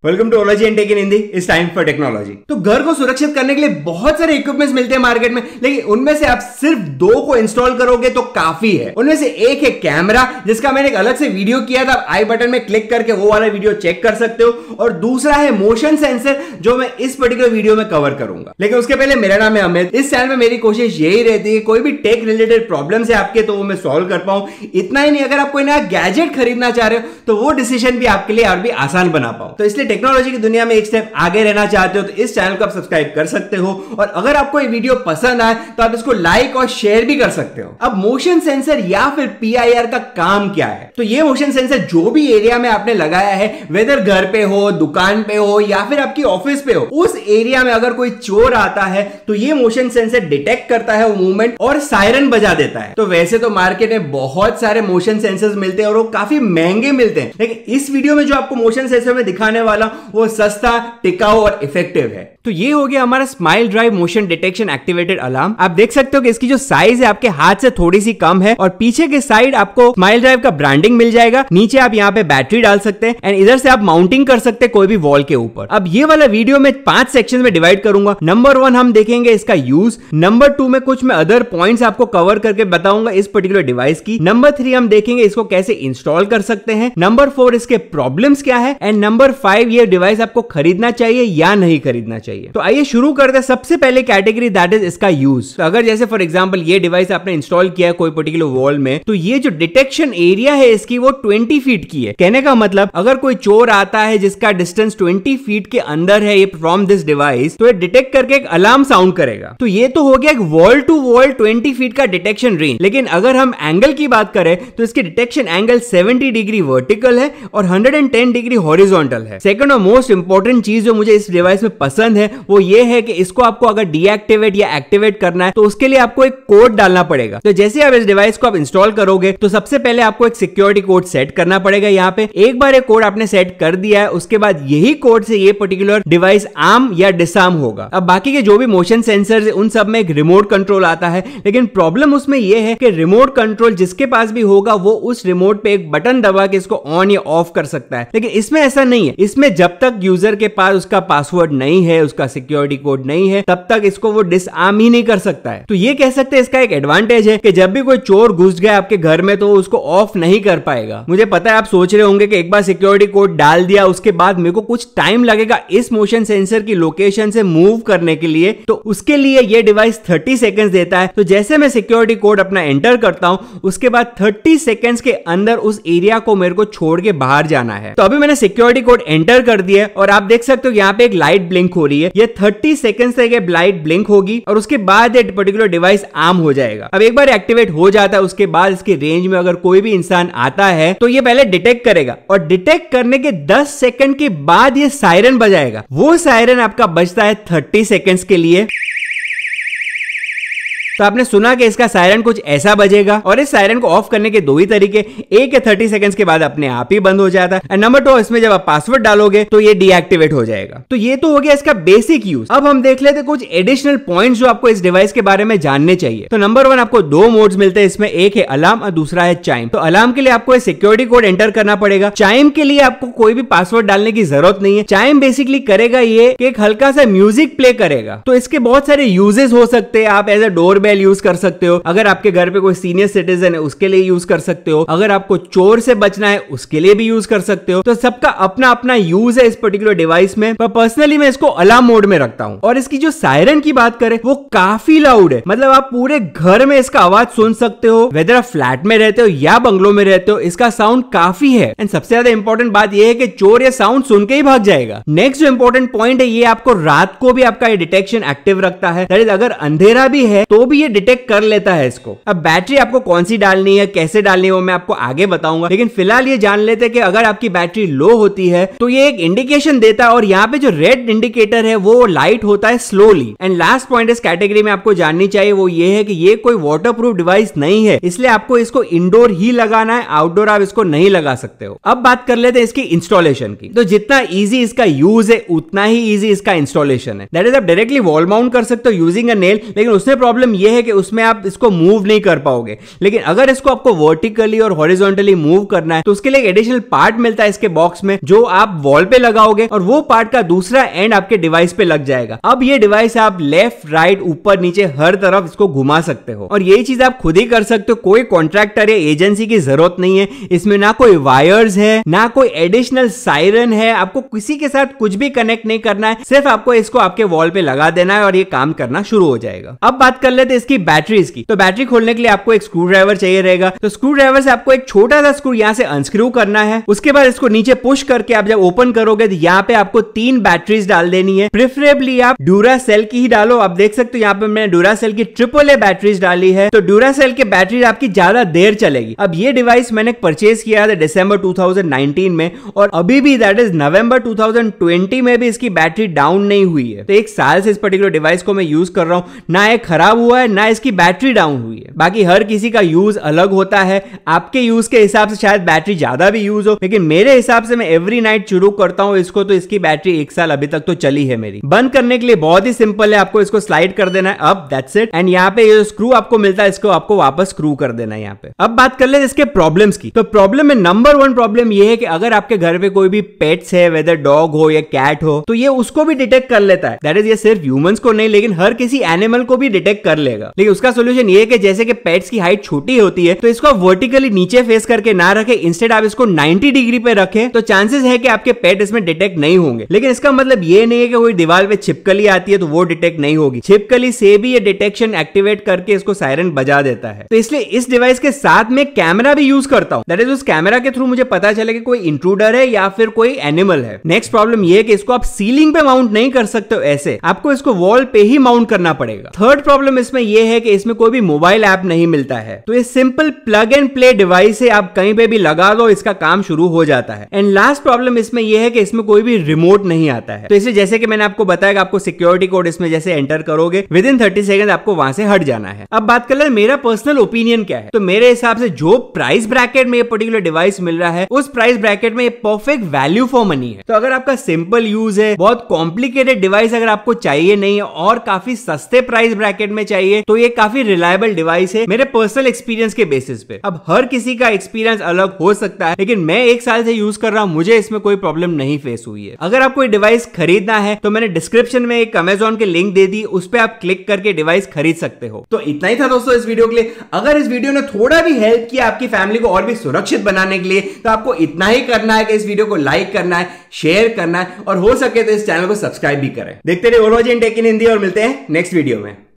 Welcome to ology and tech in Hindi. It's time for technology. तो घर को सुरक्षित करने के लिए बहुत सारे इक्विपमेंट्स मिलते हैं मार्केट में, लेकिन उनमें से आप सिर्फ 2 को इंस्टॉल करोगे तो काफी है। उनमें से एक है कैमरा, जिसका मैंने एक अलग से वीडियो किया था, आई बटन में क्लिक करके वो वाला वीडियो चेक कर सकते हो। और दूसरा है मोशन सेंसर, जो मैं इस पर्टिकुलर वीडियो में कवर करूंगा। लेकिन उसके पहले मेरा नाम है अमित। इस चैनल में मेरी कोशिश यही रहती है कोई भी टेक रिलेटेड प्रॉब्लम है आपके तो वो मैं सॉल्व कर पाऊं। इतना ही नहीं, अगर आप कोई नया गैजेट खरीदना चाह रहे हो तो वो डिसीजन भी आपके लिए और भी आसान बना पाऊं। तो इसलिए टेक्नोलॉजी की दुनिया एक स्टेप आगे रहना चाहते हो तो इस चैनल को आप सब्सक्राइब कर सकते हो। और अगर आपको ये वीडियो पसंद आए तो आप इसको लाइक और शेयर भी कर सकते हो। अब मोशन सेंसर या फिर पीआईआर का काम क्या है? तो ये मोशन सेंसर जो भी एरिया में आपने लगाया है, वेदर घर पे हो, दुकान पे हो या फिर आपकी ऑफिस पे हो, उस एरिया में अगर कोई चोर आता है तो ये मोशन सेंसर डिटेक्ट करता है वो मूवमेंट और सायरन बजा देता है। तो वैसे तो मार्केट में बहुत सारे मोशन सेंसर्स मिलते हैं और वो काफी महंगे मिलते हैं, लेकिन इस वीडियो में जो आपको मोशन सेंसर में दिखाने वाला वो सस्ता, टिकाऊ और इफेक्टिव है। तो ये हो गया हमारा smile drive motion detection activated alarm. आप देख सकते हो कि इसकी जो साइज है आपके हाथ से थोड़ी सी कम है और पीछे के साइड आपको स्माइल ड्राइव का ब्रांडिंग मिल जाएगा। नीचे आप यहाँ पे बैटरी डाल सकते हैं एंड इधर से आप माउंटिंग कर सकते हैं कोई भी वॉल के ऊपर। अब ये वाला वीडियो में 5 सेक्शन में डिवाइड करूंगा। नंबर 1 हम देखेंगे इसका यूज। नंबर 2 में कुछ मैं अदर पॉइंट्स आपको कवर करके बताऊंगा इस पर्टिकुलर डिवाइस की। नंबर 3 हम देखेंगे इसको कैसे इंस्टॉल कर सकते हैं। नंबर 4 इसके प्रॉब्लम्स क्या है एंड नंबर 5 ये डिवाइस आपको खरीदना चाहिए या नहीं खरीदना चाहिए। तो आइए शुरू करते हैं। सबसे पहले कैटेगरी दैट इज इसका यूज। तो अगर जैसे फॉर एग्जांपल ये डिवाइस आपने इंस्टॉल किया है कोई पर्टिकुलर वॉल में, तो ये जो डिटेक्शन एरिया है इसकी वो 20 फीट की है। कहने का मतलब अगर कोई चोर आता है जिसका डिस्टेंस 20 फीट के अंदर है ये फ्रॉम दिस डिवाइस, तो ये डिटेक्ट करके एक अलार्म साउंड करेगा। तो ये तो हो गया एक वॉल टू वॉल 20 फीट का डिटेक्शन रेंज। लेकिन अगर हम एंगल की बात करें तो इसकी डिटेक्शन एंगल 70 डिग्री वर्टिकल है और 110 डिग्री हॉरिजॉन्टल है। सेकंड और मोस्ट इंपॉर्टेंट चीज जो मुझे इस डिवाइस में पसंद है वो ये है कि इसको आपको अगर डीएक्टिवेट या एक्टिवेट करना है तो उसके लिए आपको एक कोड डालना पड़ेगा। तो जैसे आप इस डिवाइस को आप इंस्टॉल करोगे तो सबसे पहले आपको एक सिक्योरिटी कोड सेट करना पड़ेगा। यहाँ पे एक बार एक कोड आपने सेट कर दिया है, उसके बाद यही कोड से ये पर्टिकुलर डिवाइस आर्म या डिसआर्म होगा। अब बाकी के जो भी मोशन सेंसर्स है उन सब में एक रिमोट कंट्रोल आता है, लेकिन प्रॉब्लम उसमें यह है कि रिमोट कंट्रोल जिसके पास भी होगा वो उस रिमोट पे एक बटन दबा के इसको ऑन या ऑफ कर सकता है। लेकिन इसमें ऐसा नहीं है। इसमें जब तक यूजर के पास उसका पासवर्ड नहीं है, उसका सिक्योरिटी कोड नहीं है, तब तक इसको वो डिसआर्म ही नहीं कर सकता है। तो ये कह सकते हैं इसका एक एडवांटेज है कि जब भी कोई चोर घुस गया आपके घर में तो उसको ऑफ नहीं कर पाएगा। मुझे पता है आप सोच रहे होंगे कि एक बार सिक्योरिटी कोड डाल दिया उसके बाद मेरे को कुछ टाइम लगेगा इस मोशन सेंसर की लोकेशन से मूव करने के लिए, तो उसके लिए ये डिवाइस 30 सेकंड्स देता है। तो जैसे मैं सिक्योरिटी कोड अपना एंटर करता हूं उसके बाद 30 सेकंड्स के अंदर उस एरिया को मेरे को छोड़ के बाहर जाना है। तो अभी मैंने सिक्योरिटी कोड एंटर कर दिया और आप देख सकते हो यहाँ पे एक लाइट ब्लिंक हो रही है। ये 30 सेकंड से लाइट ब्लिंक होगी और उसके बाद ये पर्टिकुलर डिवाइस आर्म हो जाएगा। अब एक बार एक्टिवेट हो जाता है उसके बाद इसकी रेंज में अगर कोई भी इंसान आता है तो ये पहले डिटेक्ट करेगा और डिटेक्ट करने के 10 सेकंड के बाद ये सायरन बजाएगा। वो सायरन आपका बजता है 30 सेकंड्स के लिए। तो आपने सुना कि इसका सायरन कुछ ऐसा बजेगा और इस सायरन को ऑफ करने के 2 ही तरीके। एक है 30 सेकंड्स के बाद अपने आप ही बंद हो जाता है, एंड नंबर 2 इसमें जब आप पासवर्ड डालोगे तो ये डीएक्टिवेट हो जाएगा। तो ये तो हो गया इसका बेसिक यूज। अब हम देख लेते कुछ एडिशनल पॉइंट्स जो आपको इस डिवाइस के बारे में जानने चाहिए। तो नंबर 1 आपको 2 मोड्स मिलते हैं इसमें, एक है अलार्म और दूसरा है चाइम। तो अलार्म के लिए आपको सिक्योरिटी कोड एंटर करना पड़ेगा। चाइम के लिए आपको कोई भी पासवर्ड डालने की जरूरत नहीं है। चाइम बेसिकली करेगा ये कि एक हल्का सा म्यूजिक प्ले करेगा। तो इसके बहुत सारे यूजेस हो सकते हैं। आप एज अ डोरबेल यूज कर सकते हो, अगर आपके घर पे कोई सीनियर सिटीजन है उसके लिए यूज कर सकते हो, अगर आपको चोर से बचना है उसके लिए भी यूज कर सकते हो। तो सबका अपना अपना यूज है इस पर्टिकुलर डिवाइस में, पर पर्सनली मैं इसको अलार्म मोड में रखता हूं। और इसकी जो सायरन की बात करें वो काफी लाउड है, मतलब आप पूरे घर में इसका आवाज सुन सकते हो। वेदर आप फ्लैट में रहते हो या बंगलों में रहते हो, इसका साउंड काफी है। एंड सबसे ज्यादा इंपॉर्टेंट बात यह है कि चोर ये साउंड सुन के ही भाग जाएगा। नेक्स्ट जो इंपॉर्टेंट पॉइंट है ये आपको रात को भी आपका ये डिटेक्शन एक्टिव रखता है। दैट इज अगर अंधेरा भी है तो भी ये डिटेक्ट कर लेता है इसको। अब बैटरी आपको कौन सी डालनी है, कैसे डालनी है वो मैं आपको आगे बताऊंगा, लेकिन फिलहाल ये जान लेते हैं कि अगर आपकी बैटरी लो होती है तो ये एक इंडिकेशन देता है और यहाँ पे जो रेड इंडिकेटर है वो लाइट होता है स्लोली। एंड लास्ट पॉइंट इस कैटेगरी में आपको जाननी चाहिए वो ये है कि ये कोई वाटरप्रूफ डिवाइस नहीं है, इसलिए आपको इसको इंडोर ही लगाना है, आउटडोर आप इसको नहीं लगा सकते हो। अब बात कर लेते हैं इसकी इंस्टॉलेशन की। तो जितना इजी इसका यूज है उतना ही इजी इसका इंस्टॉलेशन है। दैट इज आप डायरेक्टली वॉल माउंट कर सकते हो यूजिंग अ नेल, लेकिन उसमें प्रॉब्लम यह है कि उसमें आप इसको मूव नहीं कर पाओगे, लेकिन अगर इसको आपको वर्टिकली और हॉरिजॉन्टली मूव करना है तो उसके लिए एक एडिशनल पार्ट मिलता है इसके बॉक्स में, जो आप वॉल पे लगाओगे और वो पार्ट का दूसरा एंड आपके डिवाइस पे लग जाएगा। अब ये डिवाइस आप लेफ्ट राइट ऊपर नीचे हर तरफ इसको घुमा सकते हो और ये चीज आप खुद ही कर सकते हो। कोई कॉन्ट्रैक्टर या एजेंसी की जरूरत नहीं है इसमें, ना कोई वायर्स है ना कोई एडिशनल सायरन है, आपको किसी के साथ कुछ भी कनेक्ट नहीं करना है, सिर्फ आपको इसको आपके वॉल पे लगा देना है और ये काम करना शुरू हो जाएगा। अब बात कर लेते हैं इसकी बैटरीज की। तो बैटरी खोलने के लिए आपको एक स्क्रू ड्राइवर चाहिए रहेगा। तो स्क्रू ड्राइवर से आपको एक छोटा सा स्क्रू यहां से अनस्क्रू करना है। उसके बाद इसको नीचे पुश करके आप जब ओपन करोगे तो यहाँ पे आपको 3 बैटरीज डाल देनी है। प्रेफरेबली आप ड्यूरासेल की ही डालो। आप देख सकते हो यहाँ पे मैंने ड्यूरासेल की AAA बैटरीज डाली है। तो ड्यूरासेल की बैटरी आपकी ज्यादा देर चलेगी। अब ये डिवाइस मैंने परचेज किया था दिसंबर 2019 में और अभी भी दैट इज नवंबर 2020 में भी इसकी बैटरी डाउन नहीं हुई है। तो 1 साल से इस पर्टिकुलर डिवाइस को मैं यूज कर रहा हूं, ना ये खराब हुआ है ना इसकी बैटरी डाउन हुई है। बाकी हर किसी का यूज अलग होता है, आपके यूज के हिसाब से शायद बैटरी ज्यादा भी यूज हो, लेकिन मेरे हिसाब से मैं एवरी नाइट शुरू करता हूं इसको, तो इसकी बैटरी 1 साल अभी तक तो चली है मेरी। बंद करने के लिए बहुत ही सिंपल है, आपको इसको स्लाइड कर देना है अब, दैट्स इट। एंड यहाँ पे ये स्क्रू आपको मिलता है, इसको आपको वापस स्क्रू कर देना है यहाँ पे। अब बात कर ले इसके प्रॉब्लम्स की। तो प्रॉब्लम में नंबर 1 प्रॉब्लम ये है कि अगर आपके घर पे कोई भी पेट्स है, वेदर डॉग हो या कैट हो, तो ये उसको भी डिटेक्ट कर लेता है। दैट इज ये सिर्फ ह्यूमंस को नहीं लेकिन हर किसी एनिमल को भी डिटेक्ट कर लेगा। लेकिन उसका सोल्यूशन ये है कि जैसे कि पेट्स की हाइट छोटी होती है तो इसको आप वर्टिकली नीचे फेस करके ना रखें, इंस्टेड आप इसको 90 डिग्री पे रखें, तो चांसेस है कि आपके पेट इसमें डिटेक्ट नहीं होंगे। लेकिन इसका मतलब ये नहीं है कि कोई दीवार पे छिपकली आती है तो वो डिटेक्ट नहीं होगी। छिपकली से भी ये डिटेक्शन एक्टिवेट करके इसको सायरन बजा देता है। तो इसलिए इस डिवाइस के साथ में कैमरा भी यूज करता हूं। दैट इज उस कैमरा के थ्रू मुझे पता चले कि कोई इंट्रूडर है या फिर कोई एनिमल है। नेक्स्ट प्रॉब्लम ये है कि इसको आप सीलिंग पे माउंट नहीं कर सकते हो, ऐसे आपको इसको वॉल पे ही माउंट करना पड़ेगा। थर्ड प्रॉब्लम इसमें यह है कि इसमें कोई भी मोबाइल ऐप नहीं मिलता है। तो ये simple plug and play device है, आप कहीं पे भी लगा दो इसका काम शुरू हो जाता है। एंड लास्ट प्रॉब्लम इसमें यह है कि इसमें कोई भी रिमोट नहीं आता है। तो इसलिए जैसे कि मैंने आपको बताया कि आपको सिक्योरिटी कोड इसमें जैसे एंटर करोगे विद इन 30 सेकंड आपको वहां से हट जाना है। अब बात कर ले मेरा पर्सनल ओपिनियन क्या है। तो मेरे हिसाब से जो प्राइस ब्रैकेट में ये पर्टिकुलर डिवाइस मिल रहा है उस प्राइस ब्रैकेट में ये परफेक्ट वैल्यू फॉर मनी है। तो अगर आपका सिंपल यूज है, बहुत कॉम्प्लिकेटेड डिवाइस अगर आपको चाहिए नहीं है और काफी सस्ते प्राइस ब्रैकेट में चाहिए, तो ये काफी रिलायबल डिवाइस है मेरे पर्सनल एक्सपीरियंस के बेसिस पे। अब हर किसी का एक्सपीरियंस अलग हो सकता है, लेकिन मैं 1 साल से यूज कर रहा हूं, मुझे इसमें कोई प्रॉब्लम नहीं फेस हुई है। अगर आपको ये डिवाइस खरीदना है तो मैंने डिस्क्रिप्शन में एक Amazon के लिंक दे दी, उस पर आप क्लिक करके डिवाइस खरीद सकते हो। तो इतना ही था दोस्तों इस वीडियो के लिए। अगर इस वीडियो ने थोड़ा भी हेल्प किया आपकी फैमिली को और भी सुरक्षित बनाने के लिए, तो आपको इतना ही करना है कि इस वीडियो को लाइक करना है, शेयर करना है और हो सके तो इस चैनल को सब्सक्राइब भी करें। देखते रहिए ओरोजी टेक इन हिंदी और मिलते हैं नेक्स्ट वीडियो में।